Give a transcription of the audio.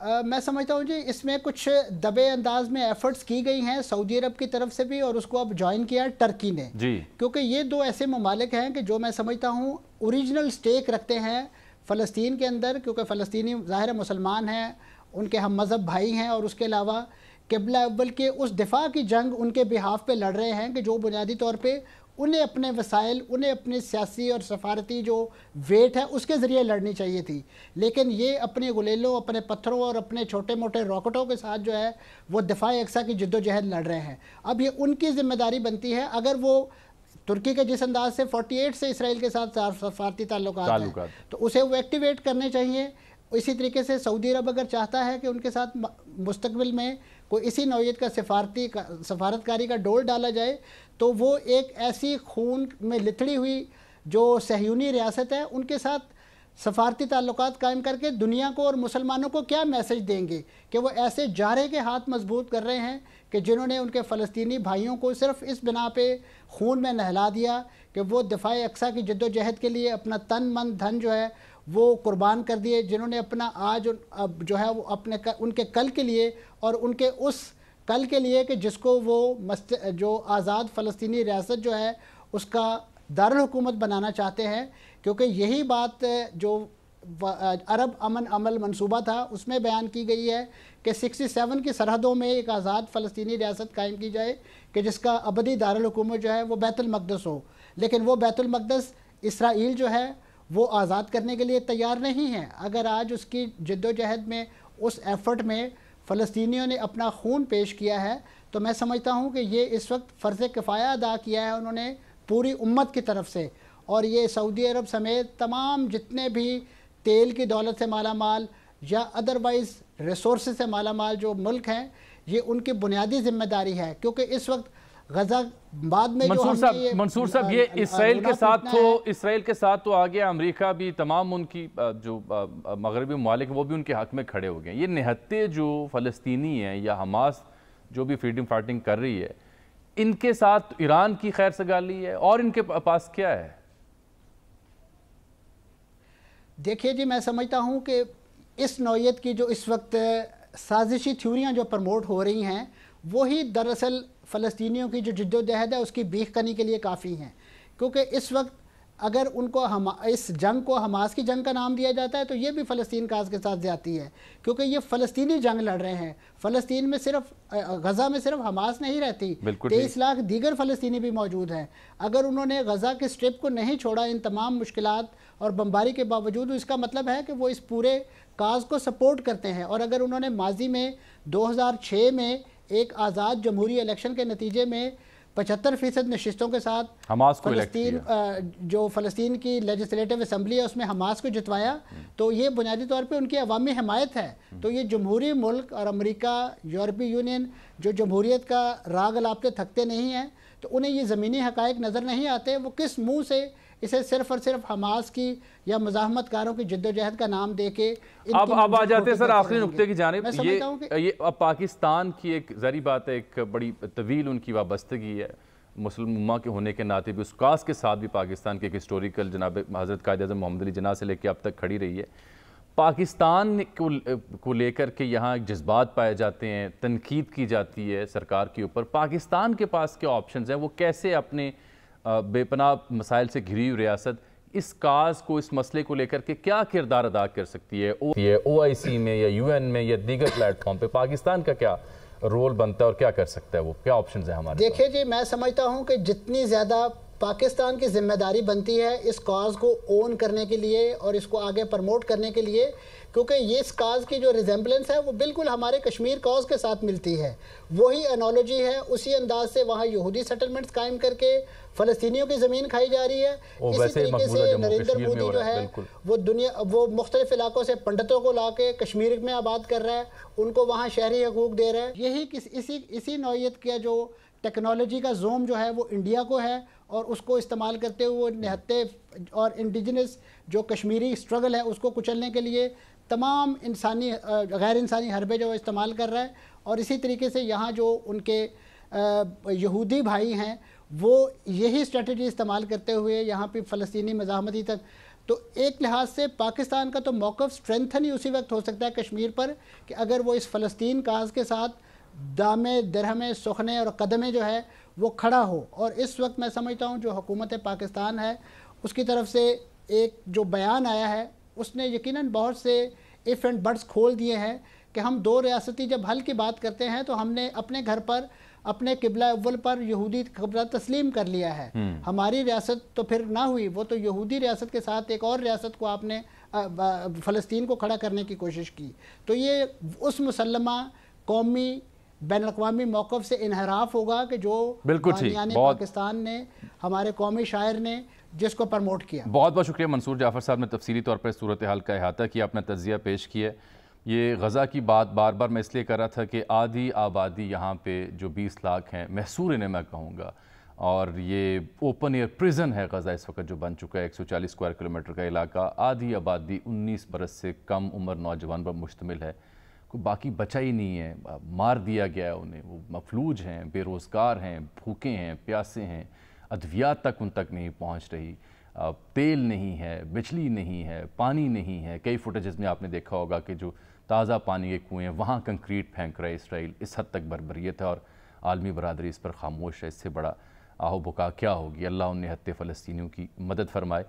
मैं समझता हूँ जी इसमें कुछ दबे अंदाज में एफर्ट्स की गई हैं सऊदी अरब की तरफ से भी, और उसको अब ज्वाइन किया टर्की ने जी। क्योंकि ये दो ऐसे ममालिक हैं कि जो मैं समझता हूँ ओरिजिनल स्टेक रखते हैं फ़लस्तीन के अंदर, क्योंकि फ़लस्तीनी ज़ाहिर मुसलमान हैं, उनके हम मज़हब भाई हैं, और उसके अलावा क़िबला अव्वल के उस दिफा की जंग उनके बिहाफ पे लड़ रहे हैं कि जो बुनियादी तौर पे उन्हें अपने वसाइल, उन्हें अपनी सियासी और सफारती जो वेट है उसके ज़रिए लड़नी चाहिए थी। लेकिन ये अपने गुलेलों, अपने पत्थरों और अपने छोटे मोटे रॉकेटों के साथ जो है वो दिफाए अक्सा की जद्दोजहद लड़ रहे हैं। अब ये उनकी ज़िम्मेदारी बनती है, अगर वो तुर्की के जिस अंदाज से 48 से इसराइल के साथ सफारती ताल्लुकात हैं तो उसे वो एक्टिवेट करने चाहिए। इसी तरीके से सऊदी अरब अगर चाहता है कि उनके साथ मुस्तकबिल में कोई इसी नौइयत का सफारतकारी का डोल डाला जाए, तो वो एक ऐसी खून में लिथड़ी हुई जो सहयूनी रियासत है उनके साथ सफारती ताल्लुकात कायम करके दुनिया को और मुसलमानों को क्या मैसेज देंगे कि वो ऐसे जारे के हाथ मजबूत कर रहे हैं कि जिन्होंने उनके फ़लस्तीनी भाइयों को सिर्फ इस बिना पे खून में नहला दिया कि वो दिफाए अक्सा की जद्दोजहद के लिए अपना तन मन धन जो है वो कुर्बान कर दिए, जिन्होंने अपना आज अब जो है वो अपने उनके कल के लिए और उनके उस कल के लिए कि जिसको वो जो आज़ाद फ़लस्तीनी रियासत जो है उसका दारुल हुकूमत बनाना चाहते हैं। क्योंकि यही बात जो अरब अमन अमल मंसूबा था उसमें बयान की गई है कि 67 की सरहदों में एक आज़ाद फ़लस्तीनी रियासत कायम की जाए कि जिसका अबदी दारुल हुकूमत जो है वो बैतुल मक़दस हो। लेकिन वो बैतुल मक़दस इसराइल जो है वो आज़ाद करने के लिए तैयार नहीं है। अगर आज उसकी जद्दोजहद में, उस एफ़र्ट में फ़लस्तीनियों ने अपना खून पेश किया है, तो मैं समझता हूँ कि ये इस वक्त फ़र्ज़ किफ़ाया अदा किया है उन्होंने पूरी उम्मत की तरफ से। और ये सऊदी अरब समेत तमाम जितने भी तेल की दौलत से माला माल या अदरवाइज़ रिसोर्स से माला माल जो मुल्क हैं, ये उनकी बुनियादी ज़िम्मेदारी है। क्योंकि इस वक्त गजा बाद में मंसूर साहब ये इसराइल के साथ तो आ गया, अमेरिका भी, तमाम उनकी जो मगरबी ममालिक वो भी उनके हक में खड़े हो गए। ये निहत्ते जो फ़लस्तीनी हैं या हमास जो भी फ्रीडम फाइटिंग कर रही है, इनके साथ ईरान की खैर सगाली है और इनके पास क्या है? देखिए जी, मैं समझता हूँ कि इस नौइयत की जो इस वक्त साजिशी थ्योरियाँ जो प्रमोट हो रही हैं वही दरअसल फ़लस्तीनियों की जो जद्दोजहद है उसकी बीख करने के लिए काफ़ी हैं। क्योंकि इस वक्त अगर उनको इस जंग को हमास की जंग का नाम दिया जाता है तो ये भी फ़लस्तीन काज के साथ ज़्यादती है, क्योंकि ये फ़लस्तीनी जंग लड़ रहे हैं। फ़लस्तीन में सिर्फ गज़ा में सिर्फ हमास नहीं रहती, 23 लाख दीगर फ़लस्तीनी भी मौजूद हैं। अगर उन्होंने गज़ा के स्ट्रिप को नहीं छोड़ा इन तमाम मुश्किलात और बमबारी के बावजूद, इसका मतलब है कि वो इस पूरे काज को सपोर्ट करते हैं। और अगर उन्होंने माजी में 2006 में एक आज़ाद जमहूरी इलेक्शन के नतीजे में 75% नशिस्तों के साथ हमास को फ़लस्तीन जो फ़लस्तीन की लेजिस्लेटिव असम्बली है उसमें हमास को जितवाया, तो ये बुनियादी तौर पे उनकी अवामी हमायत है। तो ये जमहूरी मुल्क और अमेरिका, यूरोपीय यूनियन जो जमहूरियत का राग अलापते थकते नहीं हैं, तो उन्हें ये ज़मीनी हक़ाइक़ नज़र नहीं आते। वो किस मुँह से इसे सिर्फ और सिर्फ हमास की या मुज़ाहमतकारों की जद्दोजहद का नाम देके अब आ जाते हैं सर आखिरी नुक्ते की जानिब। ये अब पाकिस्तान की एक ज़ाहिर बात है, एक बड़ी तवील उनकी वाबस्तगी है मुस्लिम उम्मा के होने के नाते भी, उस कास के साथ भी पाकिस्तान के एक हिस्टोरिकल जनाब हज़रत कायद-ए-आज़म मोहम्मद अली जिन्ना से लेकर अब तक खड़ी रही है। पाकिस्तान को लेकर के यहाँ जज्बात पाए जाते हैं, तनकीद की जाती है सरकार के ऊपर। पाकिस्तान के पास क्या ऑप्शंस हैं? वो कैसे अपने बेपनाह मसाइल से घिरी हुई रियासत इस काज को, इस मसले को लेकर के क्या किरदार अदा कर सकती है? OIC में या UN में या दीगर प्लेटफॉर्म पे पाकिस्तान का क्या रोल बनता है और क्या कर सकता है? वो क्या ऑप्शंस हैं हमारे? देखिए जी, मैं समझता हूँ कि जितनी ज़्यादा पाकिस्तान की जिम्मेदारी बनती है इस काज को ओन करने के लिए और इसको आगे प्रमोट करने के लिए, क्योंकि ये इस काज की जो रिजेंबलेंस है वो बिल्कुल हमारे कश्मीर काज के साथ मिलती है। वही एनोलॉजी है, उसी अंदाज से वहाँ यहूदी सेटलमेंट्स कायम करके फ़लस्तीनियों की ज़मीन खाई जा रही है। इसी तरीके से नरेंद्र मोदी जो है वो मुख्तलिफ इलाकों से पंडितों को ला के कश्मीर में आबाद कर रहा है, उनको वहाँ शहरी हकूक़ दे रहा है। यही इसी नौइयत का जो टेक्नोलॉजी का जोम जो है वो इंडिया को है, और उसको इस्तेमाल करते हुए निहत्ते और इंडिजिनस जो कश्मीरी स्ट्रगल है उसको कुचलने के लिए तमाम इंसानी गैर इंसानी हरबे जो इस्तेमाल कर रहा है। और इसी तरीके से यहाँ जो उनके यहूदी भाई हैं वो यही स्ट्रेटजी इस्तेमाल करते हुए यहाँ पे फ़लस्तीनी मज़ाहमती تو ایک لحاظ سے پاکستان کا تو موقف سٹرینتھن ہی اسی وقت ہو سکتا ہے کشمیر پر کہ اگر وہ اس فلسطین کاز کے ساتھ دامے درہمے سخنے اور قدمے جو ہے وہ کھڑا ہو. اور اس وقت میں سمجھتا ہوں جو حکومت پاکستان ہے اس کی طرف سے ایک جو بیان آیا ہے اس نے یقیناً بہت سے ایف اینڈ بٹس کھول دیے ہیں کہ ہم دو ریاستی جب حل کی بات کرتے ہیں تو ہم نے اپنے گھر پر اپنے قبلہ اول پر یہودی قبلہ تسلیم کر لیا ہے. ہماری ریاست تو پھر نہ ہوئی, وہ تو یہودی ریاست کے ساتھ ایک اور ریاست کو آپ نے فلسطین کو کھڑا کرنے کی کوشش کی. تو یہ اس مسلمہ قومی بین الاقوامی موقف سے انحراف ہوگا کہ جو بانیان پاکستان نے ہمارے قومی شاعر نے جس کو پرموٹ کیا. بہت بہت شکریہ منصور جعفر صاحب نے تفصیلی طور پر صورتحال کا احاطہ کیا, اپنا تجزیہ پیش کیا. یہ غزہ کی بات بار بار میں اس لیے کر رہا تھا کہ آدھی آبادی یہاں پہ جو 20 لاکھ ہیں محصور انہیں میں کہوں گا, اور یہ اوپن ایئر پریزن ہے غزہ اس وقت جو بن چکا ہے 140 اسکوائر کلومیٹر کا علاقہ. آدھی آبادی 19 برس سے کم عمر نوجوان پر مشتمل ہے, کوئی باقی بچا ہی نہیں ہے, مار دیا گیا ہے انہیں. وہ مفلوج ہیں, بے روزگار ہیں, بھوکے ہیں, پیاسے ہیں, ادویات تک ان تک نہیں پہنچ رہی, تیل نہیں ہے, بجلی نہیں ہے, پانی نہیں ہے. کئی فوٹیجز میں آپ نے دیکھا ہوگا کہ جو تازہ پانی کے کنویں وہاں کنکریٹ پھینک رہا ہے اسرائیل. اس حد تک بربریت ہے اور عالمی برادری اس پر خاموش ہے. اس سے بڑا آہو بکا کیا ہوگی. اللہ ان نہتے فلسطینیوں کی مدد فرمائے.